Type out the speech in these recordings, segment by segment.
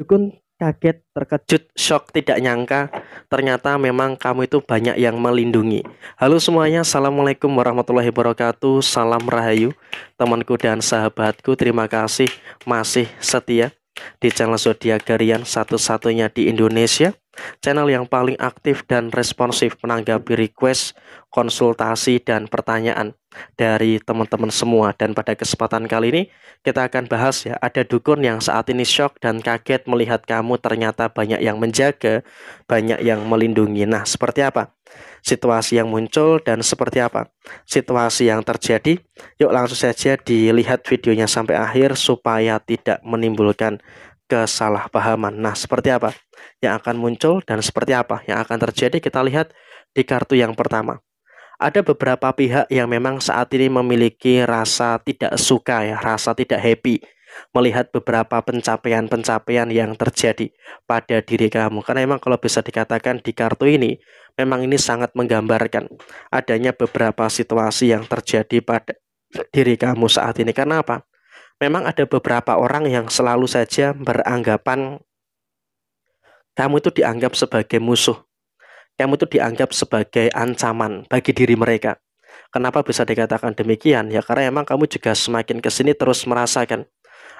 Dukun kaget, terkejut, shock, tidak nyangka ternyata memang kamu itu banyak yang melindungi. Halo semuanya, Assalamualaikum warahmatullahi wabarakatuh. Salam Rahayu, temanku dan sahabatku. Terima kasih masih setia di channel Zodiak Garian, satu-satunya di Indonesia, channel yang paling aktif dan responsif menanggapi request, konsultasi, dan pertanyaan dari teman-teman semua. Dan pada kesempatan kali ini kita akan bahas ya, ada dukun yang saat ini shock dan kaget melihat kamu ternyata banyak yang menjaga, banyak yang melindungi. Nah, seperti apa situasi yang muncul dan seperti apa situasi yang terjadi? Yuk langsung saja dilihat videonya sampai akhir supaya tidak menimbulkan kesalahpahaman. Nah, seperti apa yang akan muncul dan seperti apa yang akan terjadi? Kita lihat di kartu yang pertama. Ada beberapa pihak yang memang saat ini memiliki rasa tidak suka ya, rasa tidak happy melihat beberapa pencapaian-pencapaian yang terjadi pada diri kamu. Karena memang kalau bisa dikatakan di kartu ini, memang ini sangat menggambarkan adanya beberapa situasi yang terjadi pada diri kamu saat ini. Karena apa? Memang ada beberapa orang yang selalu saja beranggapan kamu itu dianggap sebagai musuh. Kamu itu dianggap sebagai ancaman bagi diri mereka. Kenapa bisa dikatakan demikian? Ya karena emang kamu juga semakin ke sini terus merasakan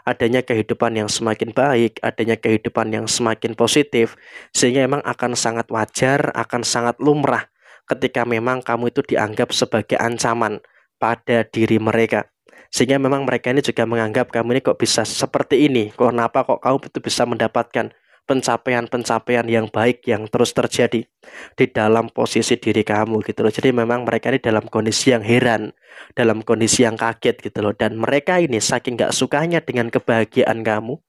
adanya kehidupan yang semakin baik, adanya kehidupan yang semakin positif, sehingga memang akan sangat wajar, akan sangat lumrah ketika memang kamu itu dianggap sebagai ancaman pada diri mereka. Sehingga memang mereka ini juga menganggap kamu ini kok bisa seperti ini, kenapa kok kamu itu bisa mendapatkan pencapaian-pencapaian yang baik yang terus terjadi di dalam posisi diri kamu gitu loh. Jadi memang mereka ini dalam kondisi yang heran, dalam kondisi yang kaget gitu loh. Dan mereka ini saking gak sukanya dengan kebahagiaan kamu,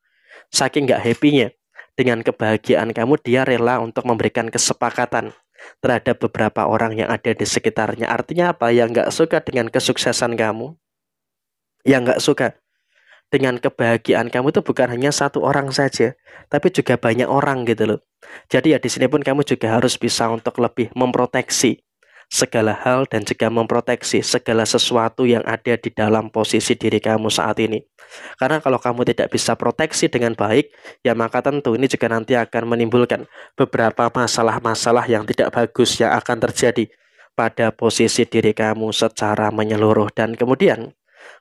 saking gak happy-nya dengan kebahagiaan kamu, dia rela untuk memberikan kesepakatan terhadap beberapa orang yang ada di sekitarnya. Artinya apa? Yang gak suka dengan kesuksesan kamu, yang gak suka dengan kebahagiaan kamu itu bukan hanya satu orang saja, tapi juga banyak orang gitu loh. Jadi ya di sini pun kamu juga harus bisa untuk lebih memproteksi segala hal dan juga memproteksi segala sesuatu yang ada di dalam posisi diri kamu saat ini. Karena kalau kamu tidak bisa proteksi dengan baik, ya maka tentu ini juga nanti akan menimbulkan beberapa masalah-masalah yang tidak bagus yang akan terjadi pada posisi diri kamu secara menyeluruh. Dan kemudian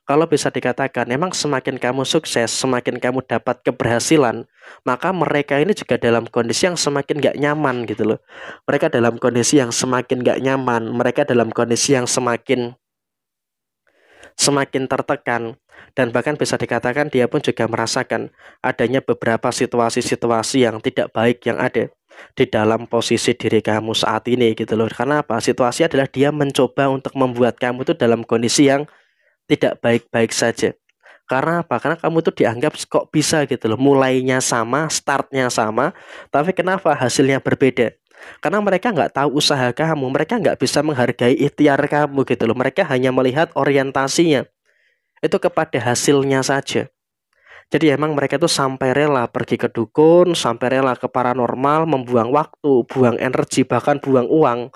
kalau bisa dikatakan, memang semakin kamu sukses, semakin kamu dapat keberhasilan, maka mereka ini juga dalam kondisi yang semakin gak nyaman gitu loh. Mereka dalam kondisi yang semakin gak nyaman, mereka dalam kondisi yang semakin tertekan, dan bahkan bisa dikatakan dia pun juga merasakan adanya beberapa situasi-situasi yang tidak baik yang ada di dalam posisi diri kamu saat ini gitu loh. Karena apa? Situasi adalah dia mencoba untuk membuat kamu tuh dalam kondisi yang tidak baik-baik saja. Karena apa? Karena kamu tuh dianggap kok bisa gitu loh. Mulainya sama, startnya sama, tapi kenapa hasilnya berbeda? Karena mereka nggak tahu usaha kamu, mereka nggak bisa menghargai ikhtiar kamu gitu loh. Mereka hanya melihat orientasinya itu kepada hasilnya saja. Jadi emang mereka tuh sampai rela pergi ke dukun, sampai rela ke paranormal, membuang waktu, buang energi, bahkan buang uang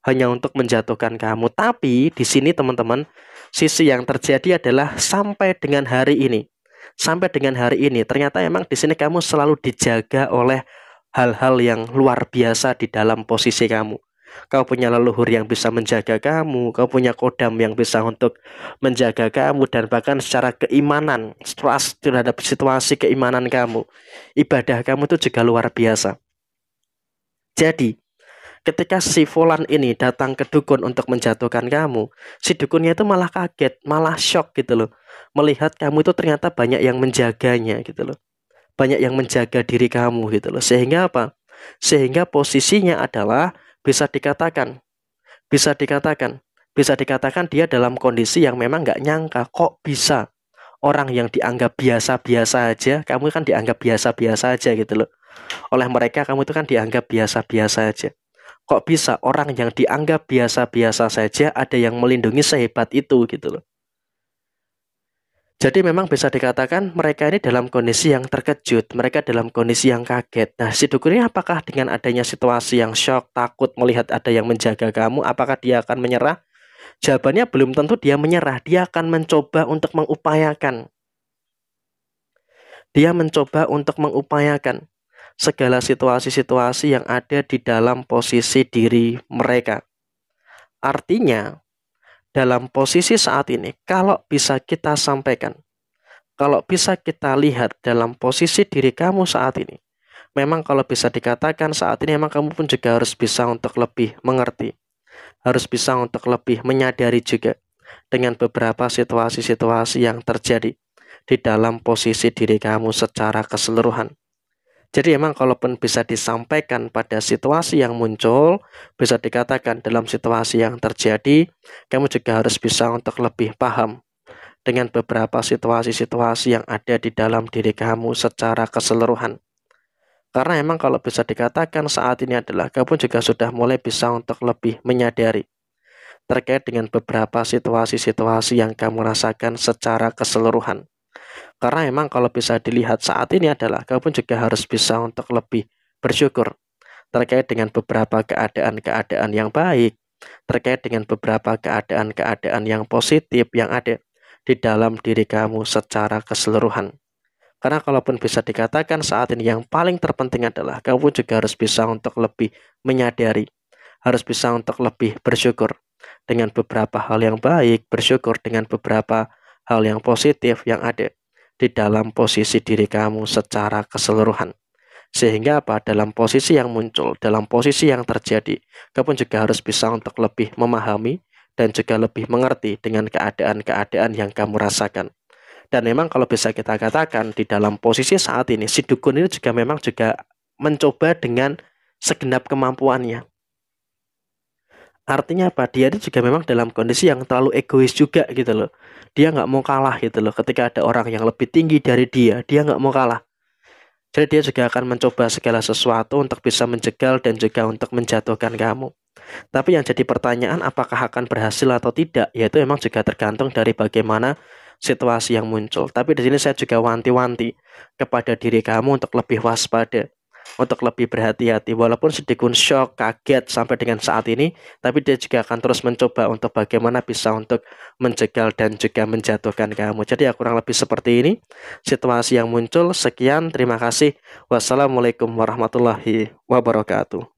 hanya untuk menjatuhkan kamu. Tapi di sini teman-teman, sisi yang terjadi adalah sampai dengan hari ini. Sampai dengan hari ini ternyata emang di sini kamu selalu dijaga oleh hal-hal yang luar biasa di dalam posisi kamu. Kau punya leluhur yang bisa menjaga kamu, kau punya kodam yang bisa untuk menjaga kamu, dan bahkan secara keimanan, trust terhadap situasi keimanan kamu, ibadah kamu itu juga luar biasa. Jadi ketika si Fulan ini datang ke dukun untuk menjatuhkan kamu, si dukunnya itu malah kaget, malah shock gitu loh. Melihat kamu itu ternyata banyak yang menjaganya gitu loh. Banyak yang menjaga diri kamu gitu loh. Sehingga apa? Sehingga posisinya adalah bisa dikatakan, bisa dikatakan, bisa dikatakan dia dalam kondisi yang memang nggak nyangka kok bisa orang yang dianggap biasa-biasa aja, kamu kan dianggap biasa-biasa aja gitu loh. Oleh mereka kamu itu kan dianggap biasa-biasa aja. Kok bisa orang yang dianggap biasa-biasa saja ada yang melindungi sehebat itu gitu loh. Jadi memang bisa dikatakan mereka ini dalam kondisi yang terkejut, mereka dalam kondisi yang kaget. Nah, si dukun ini apakah dengan adanya situasi yang shock, takut melihat ada yang menjaga kamu, apakah dia akan menyerah? Jawabannya belum tentu dia menyerah, dia akan mencoba untuk mengupayakan. Dia mencoba untuk mengupayakan segala situasi-situasi yang ada di dalam posisi diri mereka. Artinya, dalam posisi saat ini, kalau bisa kita sampaikan, kalau bisa kita lihat dalam posisi diri kamu saat ini, memang kalau bisa dikatakan saat ini memang kamu pun juga harus bisa untuk lebih mengerti, harus bisa untuk lebih menyadari juga dengan beberapa situasi-situasi yang terjadi di dalam posisi diri kamu secara keseluruhan. Jadi emang kalaupun bisa disampaikan pada situasi yang muncul, bisa dikatakan dalam situasi yang terjadi, kamu juga harus bisa untuk lebih paham dengan beberapa situasi-situasi yang ada di dalam diri kamu secara keseluruhan. Karena emang kalau bisa dikatakan saat ini adalah kamu juga sudah mulai bisa untuk lebih menyadari terkait dengan beberapa situasi-situasi yang kamu rasakan secara keseluruhan. Karena emang kalau bisa dilihat saat ini adalah kamu juga harus bisa untuk lebih bersyukur terkait dengan beberapa keadaan-keadaan yang baik, terkait dengan beberapa keadaan-keadaan yang positif yang ada di dalam diri kamu secara keseluruhan. Karena kalaupun bisa dikatakan saat ini yang paling terpenting adalah kamu juga harus bisa untuk lebih menyadari, harus bisa untuk lebih bersyukur dengan beberapa hal yang baik, bersyukur dengan beberapa hal yang positif yang ada di dalam posisi diri kamu secara keseluruhan. Sehingga apa? Dalam posisi yang muncul, dalam posisi yang terjadi, kamu juga harus bisa untuk lebih memahami dan juga lebih mengerti dengan keadaan-keadaan yang kamu rasakan. Dan memang kalau bisa kita katakan di dalam posisi saat ini, si dukun ini juga memang juga mencoba dengan segenap kemampuannya. Artinya apa? Dia itu juga memang dalam kondisi yang terlalu egois juga gitu loh. Dia nggak mau kalah gitu loh. Ketika ada orang yang lebih tinggi dari dia nggak mau kalah. Jadi dia juga akan mencoba segala sesuatu untuk bisa menjegal dan juga untuk menjatuhkan kamu. Tapi yang jadi pertanyaan apakah akan berhasil atau tidak, yaitu memang juga tergantung dari bagaimana situasi yang muncul. Tapi di sini saya juga wanti-wanti kepada diri kamu untuk lebih waspada, untuk lebih berhati-hati. Walaupun sedikit shock, kaget sampai dengan saat ini, tapi dia juga akan terus mencoba untuk bagaimana bisa untuk menjegal dan juga menjatuhkan kamu. Jadi ya kurang lebih seperti ini situasi yang muncul. Sekian, terima kasih. Wassalamualaikum warahmatullahi wabarakatuh.